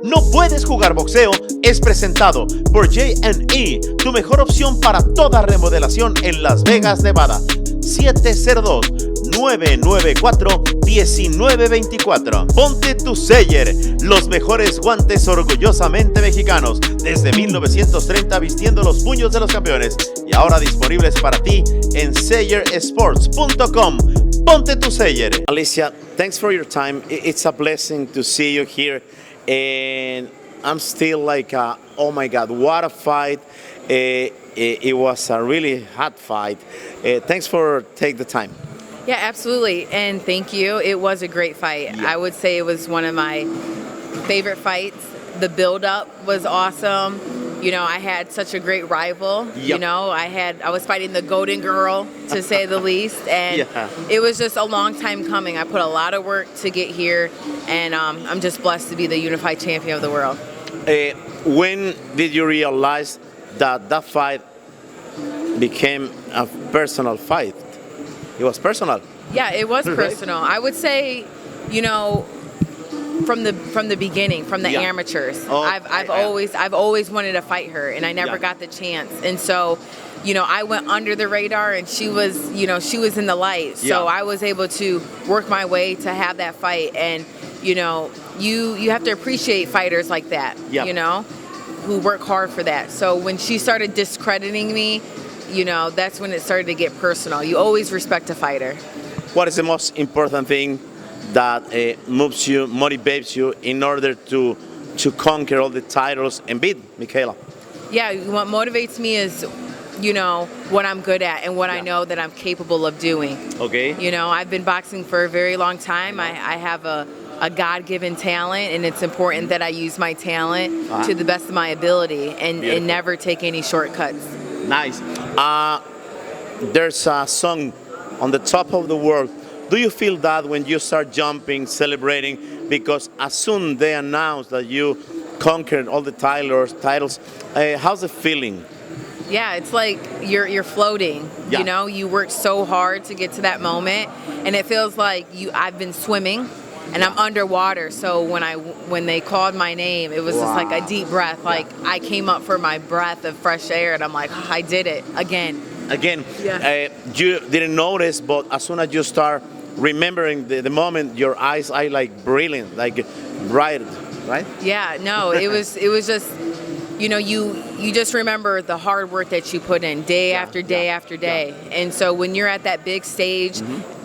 No puedes jugar boxeo es presentado por J&E, tu mejor opción para toda remodelación en Las Vegas, Nevada. 702-994-1924. Ponte tu Sayer, los mejores guantes orgullosamente mexicanos, desde 1930 vistiendo los puños de los campeones y ahora disponibles para ti en SayerSports.com. Ponte tu Sayer. Alycia, thanks for your time. It's a blessing to see you here. And I'm still like, oh my God, what a fight. It was a really hot fight. Thanks for taking the time. Yeah, absolutely. And thank you. It was a great fight. Yeah. I would say it was one of my favorite fights. The build-up was awesome. You know, I had such a great rival. Yep. You know, I was fighting the golden girl, to say the least. And Yeah. it was just a long time coming. I put a lot of work to get here. And I'm just blessed to be the unified champion of the world. When did you realize that that fight became a personal fight? It was personal. Yeah, it was Right. personal. I would say, you know, from the beginning, from the Yeah. amateurs. Oh, I've always wanted to fight her, and I never Yeah. got the chance. And so, you know, I went under the radar, and she was in the light. So Yeah. I was able to work my way to have that fight. And you know, you have to appreciate fighters like that. Yeah. You know, who work hard for that. So when she started discrediting me, you know, that's when it started to get personal. You always respect a fighter. What is the most important thing that moves you, motivates you in order to conquer all the titles and beat Mikaela? Yeah, what motivates me is, you know, what I'm good at and what I Yeah. know that I'm capable of doing. Okay. You know, I've been boxing for a very long time. I have a God-given talent, and it's important that I use my talent to the best of my ability and Beautiful. never take any shortcuts. Nice. There's a song on the top of the world. Do you feel that when you start jumping, celebrating? Because as soon they announce that you conquered all the titles, how's the feeling? Yeah, it's like you're floating. Yeah. You know, you worked so hard to get to that moment, and it feels like I've been swimming and I'm underwater. So when they called my name, it was just like a deep breath. Like I came up for my breath of fresh air, and I'm like, oh, I did it again. Yeah. You didn't notice, but as soon as you start remembering the moment, your eyes are like brilliant, like bright, right? Yeah, no, it was just, you know, you just remember the hard work that you put in day after day after day. And so when you're at that big stage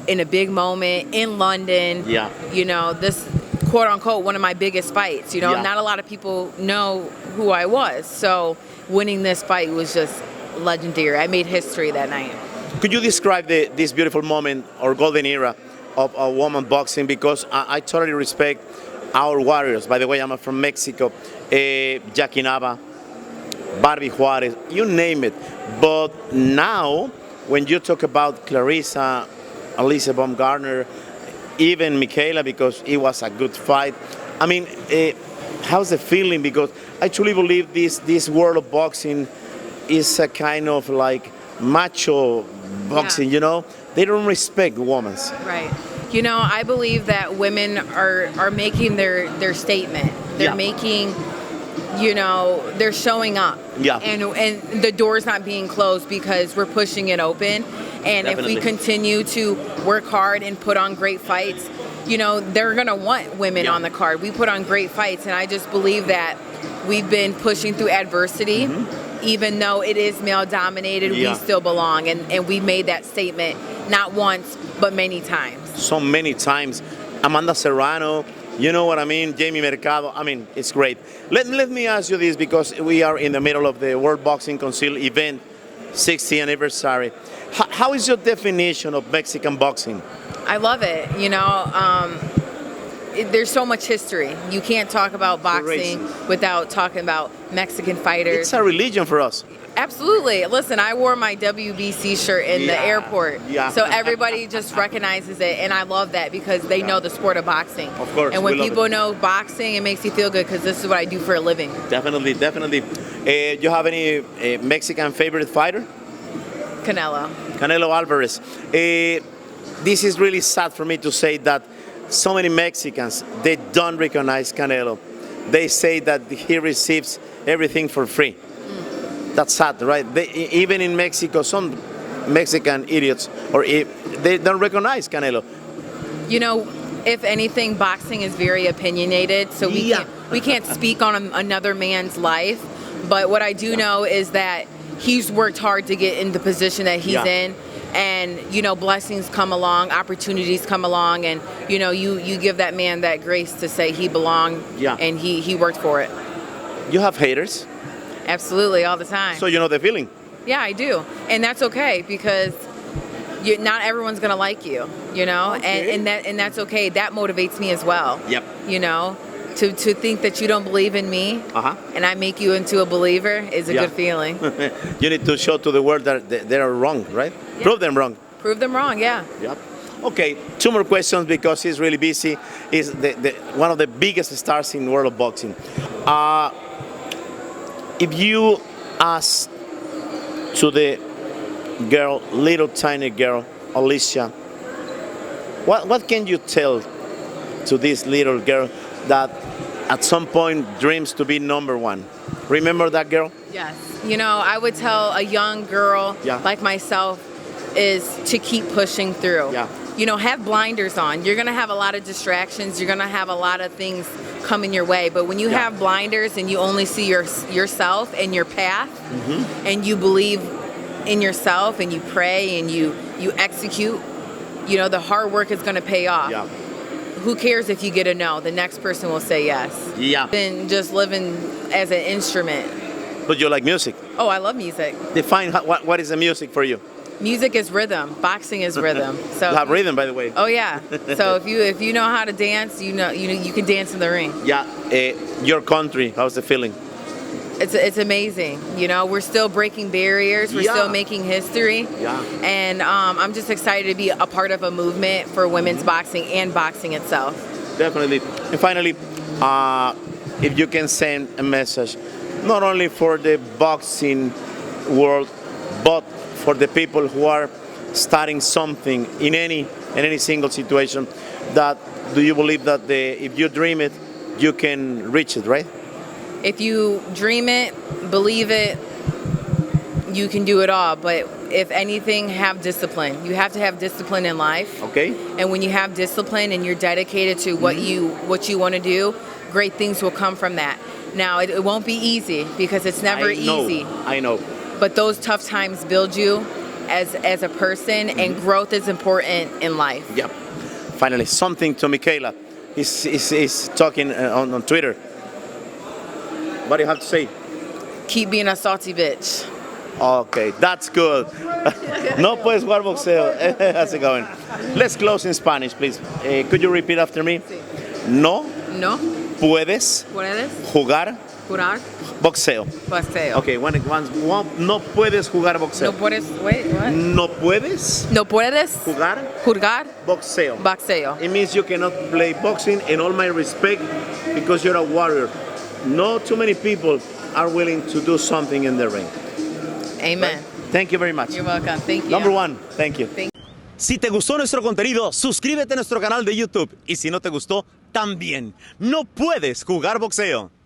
in a big moment in London, you know, this quote unquote one of my biggest fights, you know, not a lot of people know who I was. So winning this fight was just legendary. I made history that night. Could you describe this beautiful moment or golden era of woman boxing? Because I totally respect our warriors. By the way, I'm from Mexico. Jackie Nava, Barbie Juarez, you name it. But now, when you talk about Clarissa, Alycia Baumgardner, even Mikaela, because it was a good fight. I mean, how's the feeling? Because I truly believe this world of boxing is a kind of like macho boxing, you know? They don't respect women. Right. You know, I believe that women are making their statement. They're making, you know, they're showing up. Yeah. And the door's not being closed because we're pushing it open. And Definitely. if we continue to work hard and put on great fights, you know, they're going to want women on the card. We put on great fights, and I just believe that we've been pushing through adversity. Even though it is male-dominated, we still belong. And we made that statement not once, but many times. So many times. Amanda Serrano, you know what I mean? Jamie Mercado, I mean, it's great. Let me ask you this, because we are in the middle of the World Boxing Council event, 60th anniversary. How is your definition of Mexican boxing? I love it. You know, there's so much history. You can't talk about boxing without talking about Mexican fighters. It's a religion for us. Absolutely. Listen, I wore my WBC shirt in the airport. Yeah. So everybody just recognizes it, and I love that because they know the sport of boxing. Of course. And when we love people it. know boxing, it makes you feel good because this is what I do for a living. Definitely, definitely. You have any Mexican favorite fighter? Canelo Alvarez. This is really sad for me to say that so many Mexicans, they don't recognize Canelo. they say that he receives everything for free. That's sad, right? Even in Mexico, some Mexican idiots they don't recognize Canelo. You know, if anything, boxing is very opinionated, so we can't speak on another man's life. But what I do know is that he's worked hard to get in the position that he's in. And, you know, blessings come along, opportunities come along, and, you know, you give that man that grace to say he belonged, and he worked for it. You have haters? Absolutely, all the time. So you know the feeling? Yeah, I do. And that's okay, because not everyone's going to like you, you know, Okay. and that's okay. That motivates me as well. Yep. You know, to think that you don't believe in me and I make you into a believer is a good feeling. You need to show to the world that they are wrong, right? Yeah. Prove them wrong. Prove them wrong, yeah. Yep. Okay, 2 more questions because he's really busy. He's one of the biggest stars in the world of boxing. If you ask to the girl, little tiny girl, Alycia, what can you tell to this little girl that at some point dreams to be #1? Remember that girl? Yes. You know, I would tell a young girl like myself is to keep pushing through. Yeah. You know, have blinders on. You're going to have a lot of distractions. You're going to have a lot of things coming your way. But when you have blinders and you only see yourself and your path, and you believe in yourself and you pray and you execute, you know, the hard work is going to pay off. Yeah. Who cares if you get a no? The next person will say yes. Yeah. Then just living as an instrument. But you like music. Oh, I love music. Define what is the music for you. Music is rhythm. Boxing is rhythm. So You have rhythm, by the way. Oh yeah. So if you know how to dance, you can dance in the ring. Yeah. Your country, how's the feeling? It's amazing. You know, we're still breaking barriers. We're still making history. Yeah. And I'm just excited to be a part of a movement for women's boxing and boxing itself. Definitely. And finally, if you can send a message, not only for the boxing world, but for the people who are starting something in any single situation, that do you believe that if you dream it, you can reach it, right? If you dream it, believe it, you can do it all. But if anything, have discipline. You have to have discipline in life. Okay. And when you have discipline and you're dedicated to what you want to do, great things will come from that. Now, it won't be easy because it's never easy. I know. But those tough times build you as a person, and growth is important in life. Yep. Finally, something to Mikaela. He's talking on Twitter. What do you have to say? Keep being a salty bitch. Okay, that's good. No puedes jugar boxeo. How's it going? Let's close in Spanish, please. Could you repeat after me? No No puedes puedes jugar jugar boxeo. boxeo. Okay, one, no puedes jugar boxeo. No puedes, wait, what? No puedes No puedes jugar jugar boxeo. boxeo. It means you cannot play boxing, and all my respect because you're a warrior. Not too many people are willing to do something in the ring. Amen. Thank you very much. You're welcome. Thank you. #1, thank you. Thank Si te gustó nuestro contenido, suscríbete a nuestro canal de YouTube. Y si no te gustó, también. No puedes jugar boxeo.